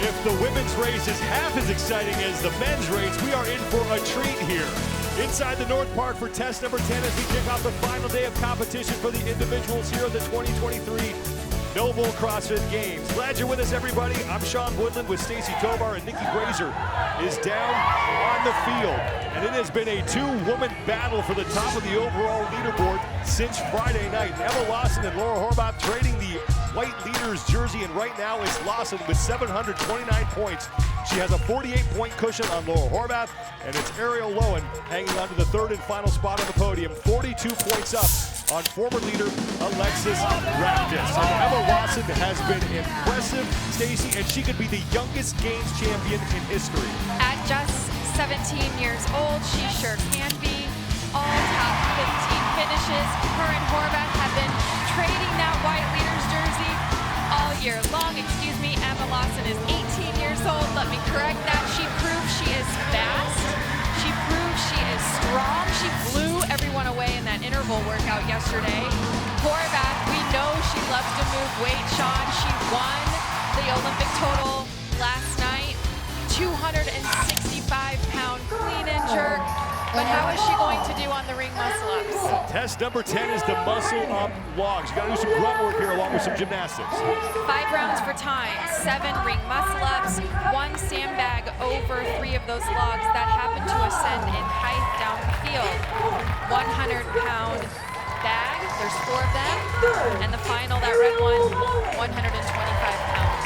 If the women's race is half as exciting as the men's race, we are in for a treat here. Inside the North Park for test number 10 as we kick off the final day of competition for the individuals here at the 2023 NOBULL CrossFit Games. Glad you're with us, everybody. I'm Sean Woodland with Stacy Tovar, and Nikki Grazer is down on the field. And it has been a two-woman battle for the top of the overall leaderboard since Friday night. Emma Lawson and Laura Horvath trading the white leader's jersey, and right now it's Lawson with 729 points. She has a 48-point cushion on Laura Horvath, and it's Ariel Lowen hanging on to the third and final spot on the podium, 42 points up on former leader Alexis Raptis. And Emma Lawson has been impressive, Stacy, and she could be the youngest Games champion in history. At just 17 years old, she sure can be. All top 15 finishes. Her and Horvath have been trading that white leader's jersey all year long. Excuse me, Emma Lawson is 18 years old. Let me correct that. She proved she is fast. She proved she is strong. She blew everyone away in that interval workout yesterday. Horvath, we know she loves to move weight, Sean. She won the Olympic total last night. 265-pound clean and jerk. But how is she going to do on the ring muscle-ups? Test number 10 is the muscle-up logs. You gotta do some grunt work here along with some gymnastics. 5 rounds for time, 7 ring muscle-ups, 1 sandbag over 3 of those logs that happen to ascend in height down the field. 100-pound bag, there's 4 of them, and the final, that red one, 125 pounds.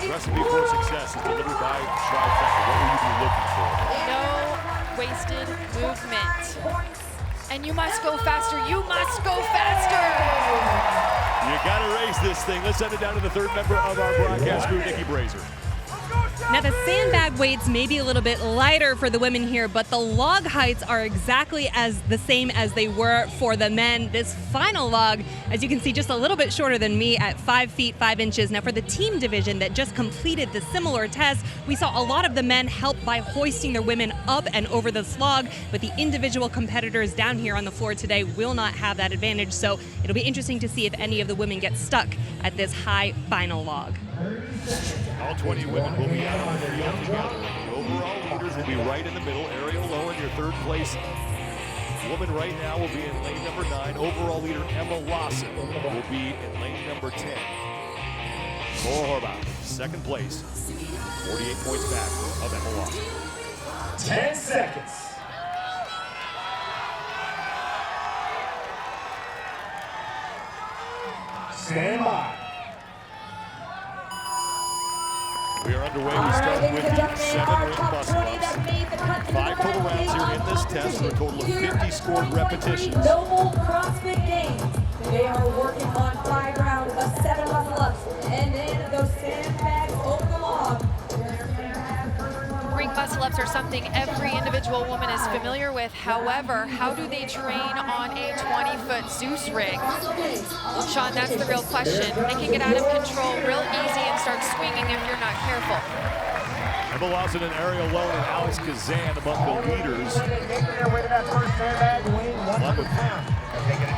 Recipe for success is delivered by Trifecta. What will you be looking for? No wasted movement. And you must go faster. You must go faster. You got to raise this thing. Let's send it down to the third member of our broadcast crew, Nikki Grazer. Now the sandbag weights may be a little bit lighter for the women here, but the log heights are exactly the same as they were for the men. This final log, as you can see, just a little bit shorter than me at 5 feet 5 inches. Now for the team division that just completed the similar test, we saw a lot of the men help by hoisting their women up and over this log, but the individual competitors down here on the floor today will not have that advantage. So it'll be interesting to see if any of the women get stuck at this high final log. All 20 women will be out on the field together. The overall leaders will be right in the middle. Ariel Lowen, your third place woman right now, will be in lane number 9. Overall leader Emma Lawson will be in lane number 10. Laura Horvath, second place, 48 points back of Emma Lawson. 10 seconds. Stand by. We are underway. We start with the 7 ring muscle-ups. 5 total rounds here in this test for a total of 50 scored repetitions. NOBULL CrossFit Games. They are working on 5 rounds of 7 muscle-ups, and then those sandbags over the log. Ring muscle-ups are something every individual woman is familiar with. However, how do they train on a 20-foot Zeus rig? Sean, that's the real question. They can get out of control real easy and start swinging if you're not careful. Emma Lawson and Ariel Lowen and Alex Kazan among the leaders. Along with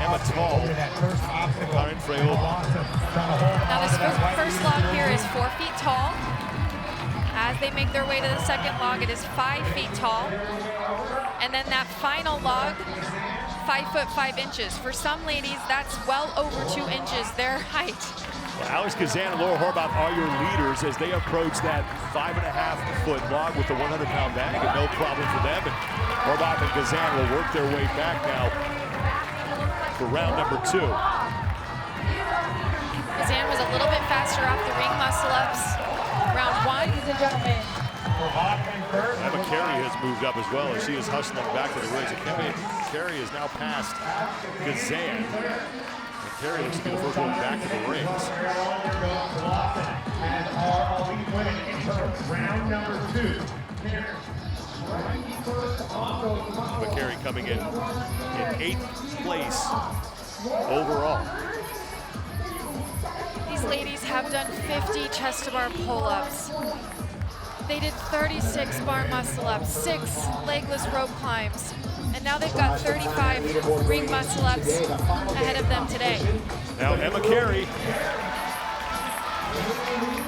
Emma Tall and Karin Freyl. Now this first log here is 4 feet tall. As they make their way to the second log, it is 5 feet tall. And then that final log, 5 foot 5 inches. For some ladies, that's well over 2 inches, their height. Well, Alex Kazan and Laura Horvath are your leaders as they approach that 5.5-foot log with the 100-pound bag, and no problem for them. And Horvath and Kazan will work their way back now for round number 2. Kazan was a little bit faster off the ring muscle-ups. Round 1. Emma Carey has moved up as well as she is hustling back to the rings. Emma Carey is now past Kazan. And Carey looks to be the first one back to the rings. Round number 2. Emma Carey coming in 8th place overall. These ladies have done 50 chest-to-bar pull-ups. They did 36 bar muscle-ups, 6 legless rope climbs, and now they've got 35 ring muscle-ups ahead of them today. Now Emma Carey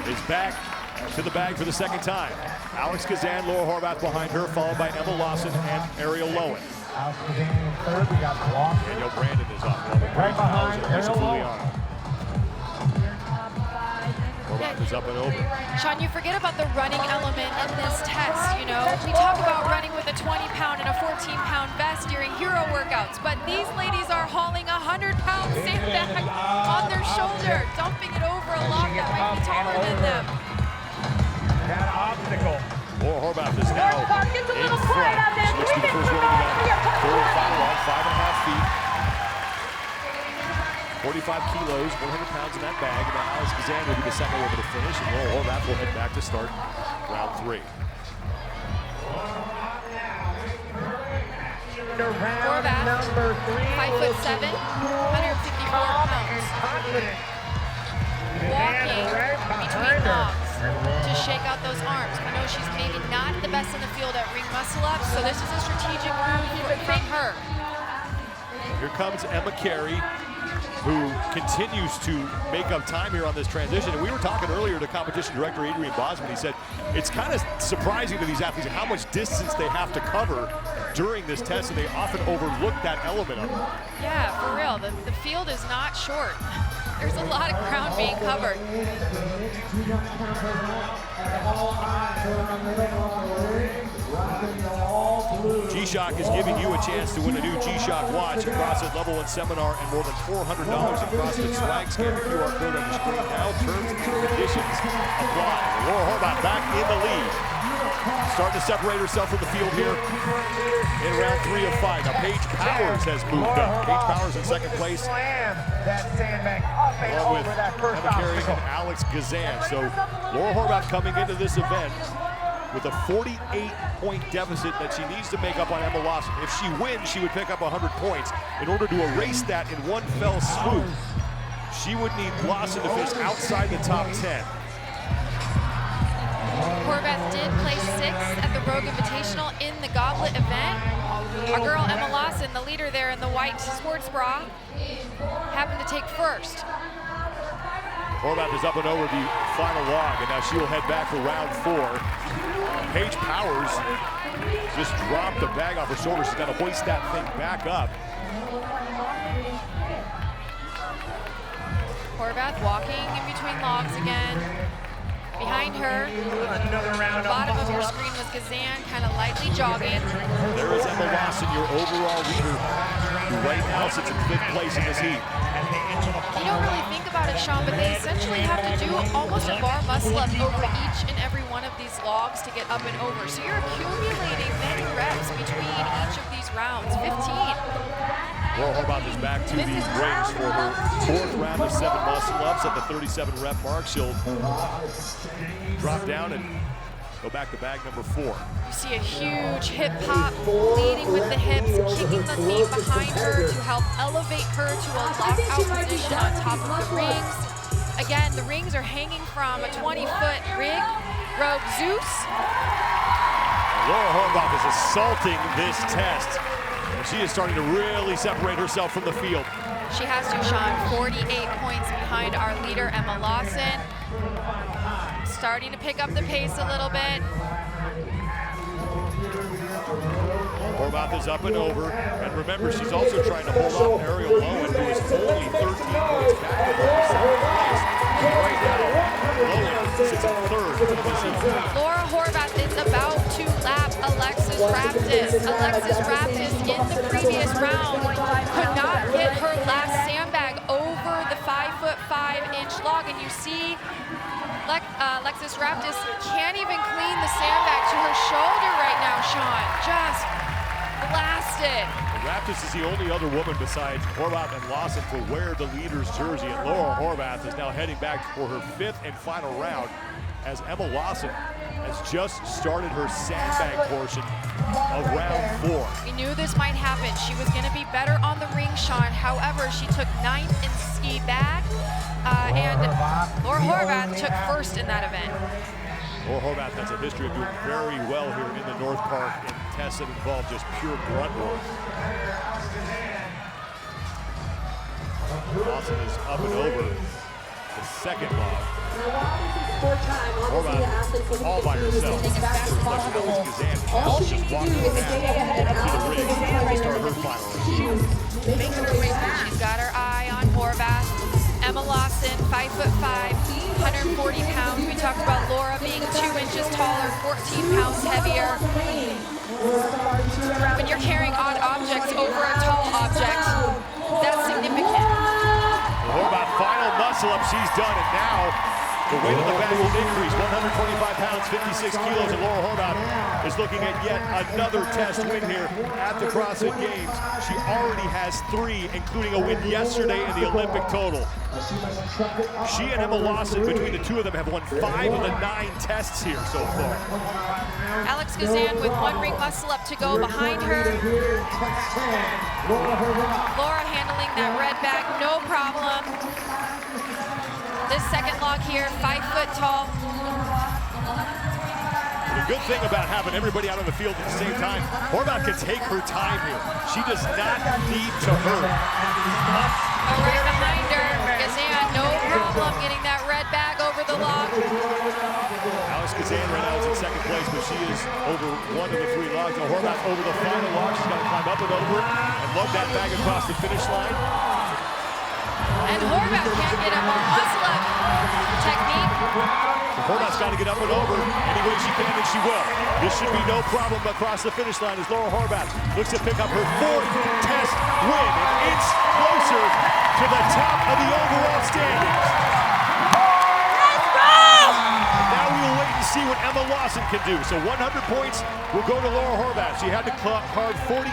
is back to the bag for the second time. Alex Kazan, Laura Horvath behind her, followed by Emma Lawson and Ariel Lowen. Alex Kazan in third. We got Lawson. Danielle Brandon is off. Right behind Ariel Lowen. Horvath is up and over. Sean, you forget about the running element in this test, you know? We talk about running with a 20-pound and a 14-pound vest during hero workouts, but these ladies are hauling a 100-pound sandbag on their shoulder, dumping it over a log that might be taller than them. That obstacle. Laura Horvath is now in front. She looks to be the first woman to get forward final log, 5.5 feet. 45 kilos, 100 pounds in that bag. And now Alex Kazan will be the second woman to finish, and Laura Horvath will head back to start round 3. Horvath, 5'7", 154 pounds. Walking between logs to shake out those arms. We know she's maybe not the best in the field at ring muscle ups, so this is a strategic move from her. Here comes Emma Carey, who continues to make up time here on this transition. And we were talking earlier to competition director Adrian Bosman. He said it's kind of surprising to these athletes how much distance they have to cover during this test, and they often overlook that element of it. Yeah, for real. The field is not short. There's a lot of ground being covered. G-Shock is giving you a chance to win a new G-Shock watch, a CrossFit Level 1 seminar, and more than $400 in CrossFit swag. Scan the QR code on the screen now. Terms and conditions apply. Laura Horvath back in the lead. Starting to separate herself from the field here in round 3 of 5. Now Paige Powers has moved up. Paige Powers in second place, That sandbag up and along with over that first Emma Carey obstacle. and Alex Kazan. So Laura Horvath coming into this event with a 48-point deficit that she needs to make up on Emma Lawson. If she wins, she would pick up 100 points. In order to erase that in one fell swoop, she would need Lawson to finish outside the top 10. Horvath did place 6th at the Rogue Invitational in the goblet event. Our girl Emma Lawson, the leader there in the white sports bra, happened to take 1st. Horvath is up and over the final log, and now she will head back for round 4. Paige Powers just dropped the bag off her shoulder. She's got to hoist that thing back up. Horvath walking in between logs again. Behind her, bottom of your screen was Kazan, kind of lightly jogging. There is Emma Lawson, your overall leader, who right now sits in 5th place in this heat. You don't really think about it, Sean, but they essentially have to do almost a bar muscle up over each and every one of these logs to get up and over. So you're accumulating many reps between each of these rounds, 15. Laura Horvath is back to the rings for her 4th round of 7 muscle-ups at the 37 rep mark. She'll drop down and go back to bag number 4. You see a huge hip hop, leading with the hips, kicking the knee behind her to help elevate her to a lockout position on top of the rings. Again, the rings are hanging from a 20-foot rig, Rogue Zeus. Laura Horvath is assaulting this test. She is starting to really separate herself from the field. She has to, Sean. 48 points behind our leader, Emma Lawson. Starting to pick up the pace a little bit. Horvath is up and over. And remember, she's also trying to hold off Ariel Lowen, who is only 13 points back to her 7th place. Right now, Lowen sits in 3rd in this heat. Laura Horvath is about to lap Alexis Raptis. Alexis Raptis in the previous round could not get her last sandbag over the 5'5" log, and you see Alexis Raptis can't even clean the sandbag to her shoulder right now, Sean. Just blasted. Raptis is the only other woman besides Horvath and Lawson to wear the leader's jersey, and Laura Horvath is now heading back for her 5th and final round as Emma Lawson has just started her sandbag portion of round 4. We knew this might happen. She was going to be better on the ring, Sean. However, she took 9th in ski bag, and Laura Horvath took 1st in that event. Laura Horvath has a history of doing very well here in the North Park in tests that involve just pure grunt work. Lawson is up and over the 2nd log. sport time. Obviously, the athletes looking all to by continue to herself. stay as fast as possible. All she needs to do is stay ahead and to the out rig to start her final routine. make her way back. She's got her eye on Horvath. Emma Lawson, 5'5", 140 pounds. We talked about Laura being 2 inches taller, 14 pounds heavier. When you're carrying odd objects over a tall object, that's significant. Horvath, final muscle up, she's done, and now the weight of the bag will increase. 125 pounds, 56 kilos, and Laura Horvath is looking at yet another test win here at the CrossFit Games. She already has 3, including a win yesterday in the Olympic total. She and Emma Lawson, between the two of them, have won 5 of the 9 tests here so far. Alex Gazan with 1 ring muscle up to go behind her. Laura handling that red bag, no problem. This second log here, 5 foot tall. The good thing about having everybody out on the field at the same time, Horvath can take her time here. She does not need to hurry. Right behind her, Gazan, no problem getting that red bag over the log. Alex Gazan right now is in second place, but she is over 1 of the 3 logs. Now Horvath over the final log. She's got to climb up and over and lug that bag across the finish line. And Horvath can't get up on muscle up. Technique. So Horvath's got to get up and over any way she can, and she will. This should be no problem across the finish line as Laura Horvath looks to pick up her 4th test win, an inch closer to the top of the overall standings. Now we will wait and see what Emma Lawson can do. So 100 points will go to Laura Horvath. She had to card 48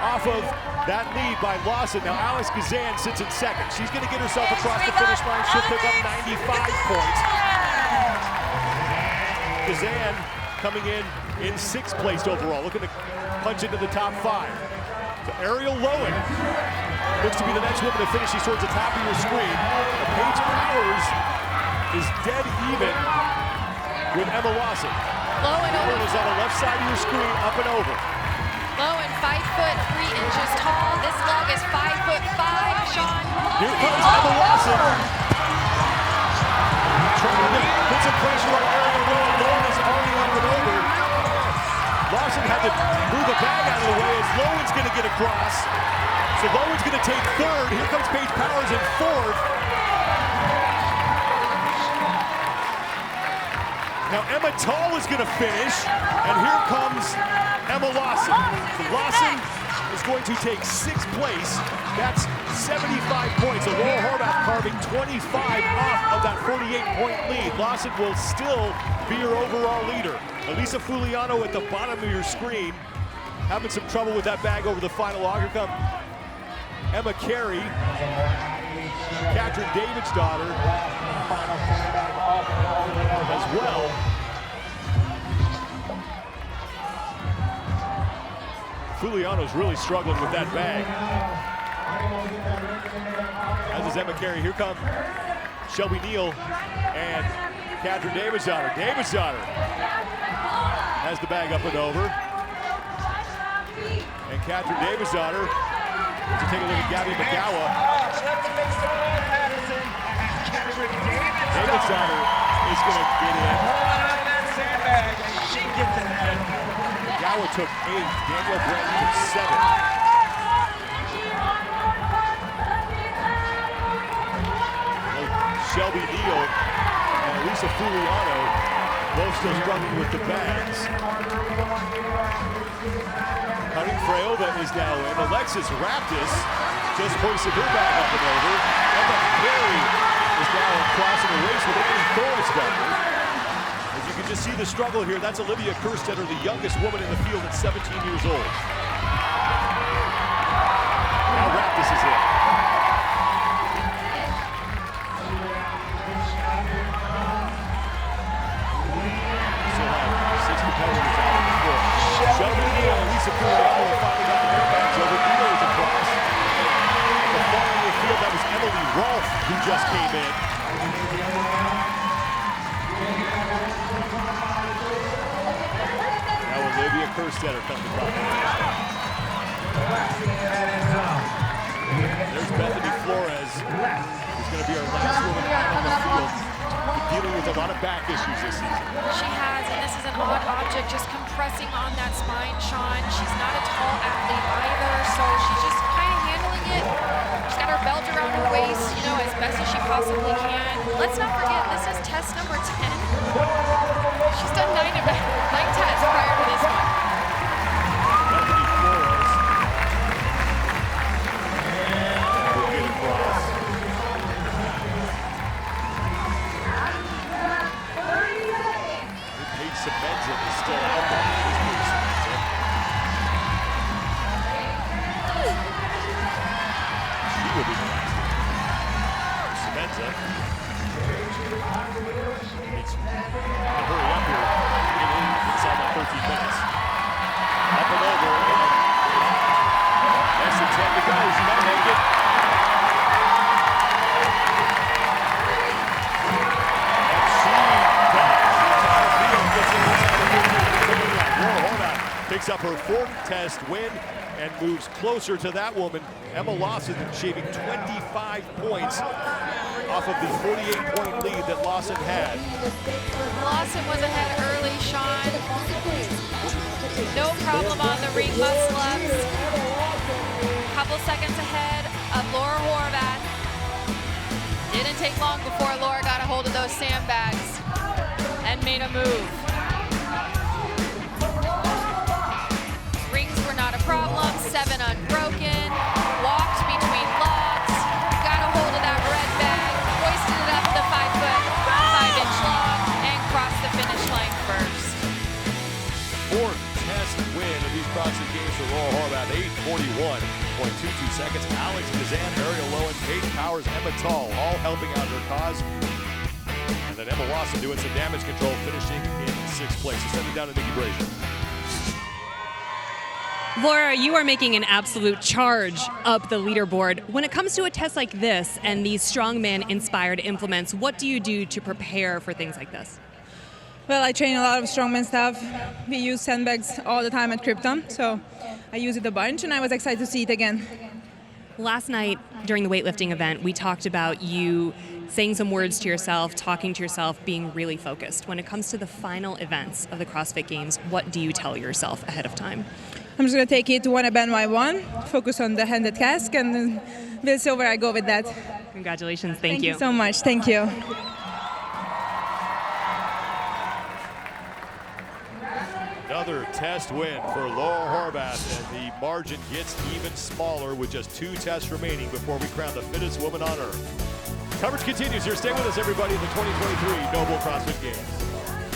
off of that lead by Lawson. Now Alex Gazan sits in second. She's going to get herself across the finish line. She'll pick up 95 points. Gazan coming in 6th place overall, looking to punch into the top 5. So Ariel Lowen looks to be the next woman to finish. She's towards the top of your screen. Paige Powers is dead even with Emma Lawson. Lowen is on the left side of your screen, up and over. Lowen, 5 foot 3 inches tall. This log is 5'5", Sean. Here comes Emma Lawson. Trying to put some pressure on Ariel Lowen. Lowen is already up and over. Lawson had to move the bag out of the way as Lowen's going to get across. So Lowen's going to take 3rd. Here comes Paige Powers in 4th. Now Emma Tall is going to finish, and here comes Emma Lawson. So Lawson is going to take 6th place. That's 75 points. So Laura Horvath carving 25 off of that 48-point lead. Lawson will still be your overall leader. Elisa Fuliano at the bottom of your screen, having some trouble with that bag over the final log. Here come Emma Carey, Catherine David's daughter, as well. Fuliano's really struggling with that bag. As is Emma Carey. Here come Shelby Neal and Catherine David's daughter. David's daughter has the bag up and over. And Catherine David's daughter, to take a look at Gabby McGowan. David's daughter is going to get in. She gets it in. McGowan took 8th. Danielle Brandon took 7th. Shelby Neal and Elisa Fuliano both still struggling with the bags. Cutting Freyova is now in. Alexis Raptis just hoisted her bag up and over. Emma Carey is now crossing the race with Amy Thorisdottir. As you can just see the struggle here, that's Olivia Kerstetter, the youngest woman in the field at 17 years old. Now Raptis is in. Shelby Neal and Lisa Fuliano are finally got their bags over. Neal is across. The far end of the field, that was Emily Rolfe who just came in. Now Olivia Kerstetter comes across. There's Bethany Flores, who's going to be our last woman out on the field. dealing with a lot of back issues this season. She has, and this is an odd object just compressing on that spine, Sean. She's not a tall athlete either, so she's just kind of handling it. She's got her belt around her waist, you know, as best as she possibly can. Let's not forget, this is test number 10. She's done 9 tests prior to this one. Sandbag is still out there. She will be the last. Semenza needs to hurry up here. Get in inside that 13 minutes. Up and over. Less than 10 to go. She's not make it. Picks up her 4th test win and moves closer to that woman, Emma Lawson, shaving 25 points off of the 48-point lead that Lawson had. Lawson was ahead early, Sean. No problem on the ring muscle-ups. Couple seconds ahead of Laura Horvath. Didn't take long before Laura got a hold of those sandbags and made a move. Problem, 7 unbroken, walked between logs, got a hold of that red bag, hoisted it up the 5'5" log, and crossed the finish line first. 4th test win of these CrossFit Games for Laura Horvath, 8:41.22 seconds. Alex Kazan, Ariel Lowen, Paige Powers, Emma Tall, all helping out her cause. And then Emma Lawson doing some damage control, finishing in 6th place. So sending down to Nikki Brazier. Laura, you are making an absolute charge up the leaderboard. When it comes to a test like this and these strongman-inspired implements, what do you do to prepare for things like this? Well, I train a lot of strongman stuff. We use sandbags all the time at Krypton, so I use it a bunch, and I was excited to see it again. Last night during the weightlifting event, we talked about you saying some words to yourself, talking to yourself, being really focused. When it comes to the final events of the CrossFit Games, what do you tell yourself ahead of time? I'm just going to take it one band by one, focus on the handed cask, and then we'll see where I go with that. Congratulations. Thank you. Thank you so much. Thank you. Another test win for Laura Horvath, and the margin gets even smaller with just 2 tests remaining before we crown the fittest woman on earth. Coverage continues here. Stay with us, everybody, in the 2023 NOBULL CrossFit Games.